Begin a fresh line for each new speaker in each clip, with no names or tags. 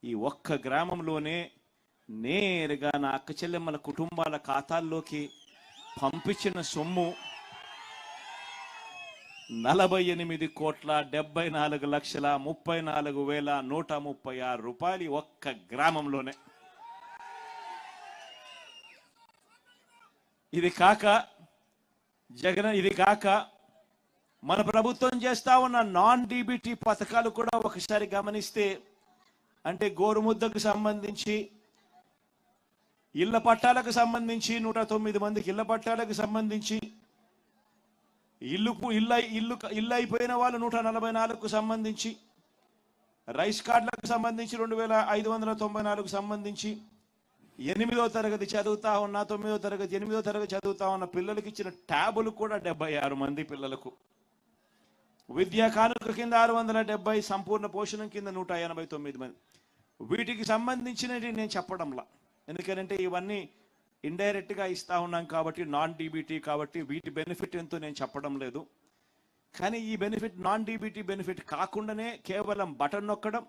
ఈ ఒక్క గ్రామంలోనే నేరుగా నా అక్క చెల్లెమ్మల కుటుంబాల ఖాతాల్లోకి పంపించిన సొమ్ము 48,74,34,136 రూపాయలు ఒక్క గ్రామంలోనే. ఇది కాక మన ప్రభుత్వం చేస్తా ఉన్న నాన్ డీబీటీ పథకాలు కూడా ఒకసారి గమనిస్తే, అంటే గోరుముద్దకు సంబంధించి, ఇళ్ల పట్టాలకు సంబంధించి 109 మందికి ఇళ్ల పట్టాలకు సంబంధించి, ఇల్లు అయిపోయిన వాళ్ళు 144కు సంబంధించి, రైస్ కార్డులకు సంబంధించి 2,594కు సంబంధించి, 8వ తరగతి చదువుతా ఉన్న 9వ తరగతి 8వ తరగతి చదువుతా ఉన్న పిల్లలకి ఇచ్చిన ట్యాబులు కూడా 76 మంది పిల్లలకు, విద్యా కానుక కింద 670, సంపూర్ణ పోషణం కింద 189 మంది. వీటికి సంబంధించినవి నేను చెప్పడంలా, ఎందుకంటే ఇవన్నీ ఇండైరెక్ట్గా ఇస్తా ఉన్నాం కాబట్టి, నాన్ డీబీటీ కాబట్టి వీటి బెనిఫిట్ ఎంతో నేను చెప్పడం లేదు. కానీ ఈ బెనిఫిట్ నాన్ డీబీటీ బెనిఫిట్ కాకుండానే కేవలం బటన్ నొక్కడం,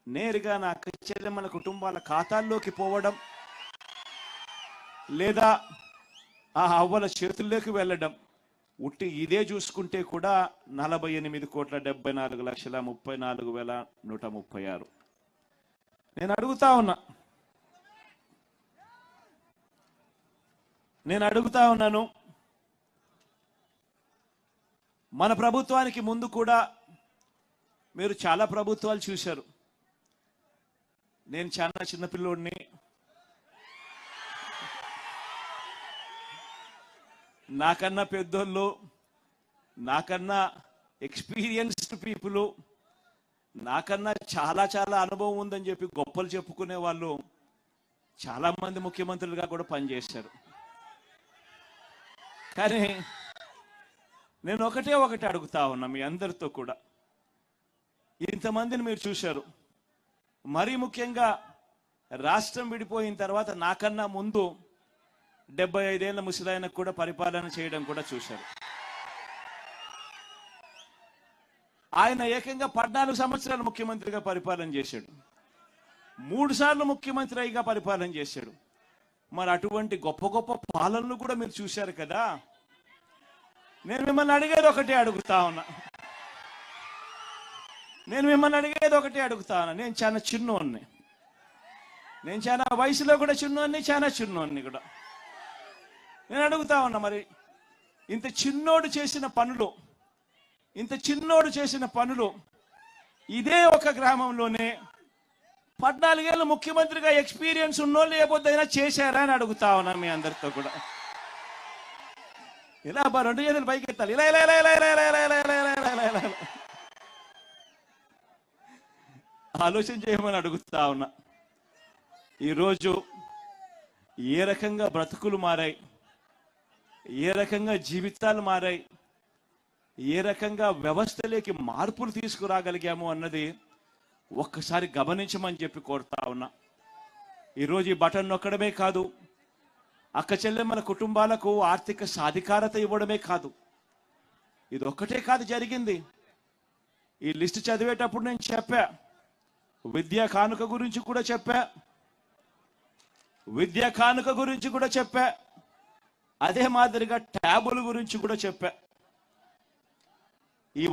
నేరుగా నా అక్క చెల్లెమ్మల కుటుంబాల ఖాతాల్లోకి పోవడం, లేదా ఆ అవ్వల చేతుల్లోకి వెళ్ళడం, ఉట్టి ఇదే చూసుకుంటే కూడా 48,74,34,136. నేను అడుగుతా ఉన్నాను, మన ప్రభుత్వానికి ముందు కూడా మీరు చాలా ప్రభుత్వాలు చూశారు. నేను చాలా చిన్నపిల్లోడిని, నాకన్నా పెద్దోళ్ళు, నాకన్నా ఎక్స్పీరియన్స్డ్ పీపుల్, నాకన్నా చాలా చాలా అనుభవం ఉందని చెప్పి గొప్పలు చెప్పుకునే వాళ్ళు చాలా మంది ముఖ్యమంత్రులుగా కూడా పనిచేశారు. కానీ నేను ఒకటి అడుగుతా ఉన్నా మీ అందరితో కూడా, ఇంతమందిని మీరు చూశారు, మరీ ముఖ్యంగా రాష్ట్రం విడిపోయిన తర్వాత నాకన్నా ముందు 75 ఏళ్ల ముసలాయనకు కూడా పరిపాలన చేయడం కూడా చూశారు. ఆయన ఏకంగా 14 సంవత్సరాలు ముఖ్యమంత్రిగా పరిపాలన చేశాడు, 3 సార్లు ముఖ్యమంత్రి అయిగా పరిపాలన చేశాడు. మరి అటువంటి గొప్ప గొప్ప పాలనలు కూడా మీరు చూశారు కదా. నేను మిమ్మల్ని అడిగేది ఒకటే అడుగుతా ఉన్నా, నేను చాలా చిన్నోన్ని, నేను చాలా వయసులో కూడా చిన్నోన్ని, చాలా చిన్నోన్ని కూడా. నేను అడుగుతా ఉన్నా, మరి ఇంత చిన్నోడు చేసిన పనులు ఇదే ఒక గ్రామంలోనే 14 ఏళ్ళు ముఖ్యమంత్రిగా ఎక్స్పీరియన్స్ ఉన్నోళ్ళు లేకపోతే చేశారా అని అడుగుతా ఉన్నా మీ అందరితో కూడా. ఇలా 2 చేతులు పైకి ఎత్తాలి, ఇలా ఇలా ఇలా ఇలా ఇలా ఇలా ఇలా ఇలా ఇలా ఇలా ఇలా ఆలోచన చేయమని అడుగుతా ఉన్నా. ఈరోజు ఏ రకంగా బ్రతుకులు మారాయి, ఏ రకంగా జీవితాలు మారాయి, ఏ రకంగా వ్యవస్థలోకి మార్పులు తీసుకురాగలిగాము అన్నది ఒక్కసారి గమనించమని చెప్పి కోరుతా ఉన్నా. ఈరోజు ఈ బటన్ నొక్కడమే కాదు, అక్క చెల్లెమ్మల కుటుంబాలకు ఆర్థిక సాధికారత ఇవ్వడమే కాదు, ఇది ఒక్కటే కాదు జరిగింది. ఈ లిస్టు చదివేటప్పుడు నేను చెప్పా, విద్యా కానుక గురించి కూడా చెప్పా, అదే మాదిరిగా ట్యాబుల గురించి కూడా చెప్పా. ఈ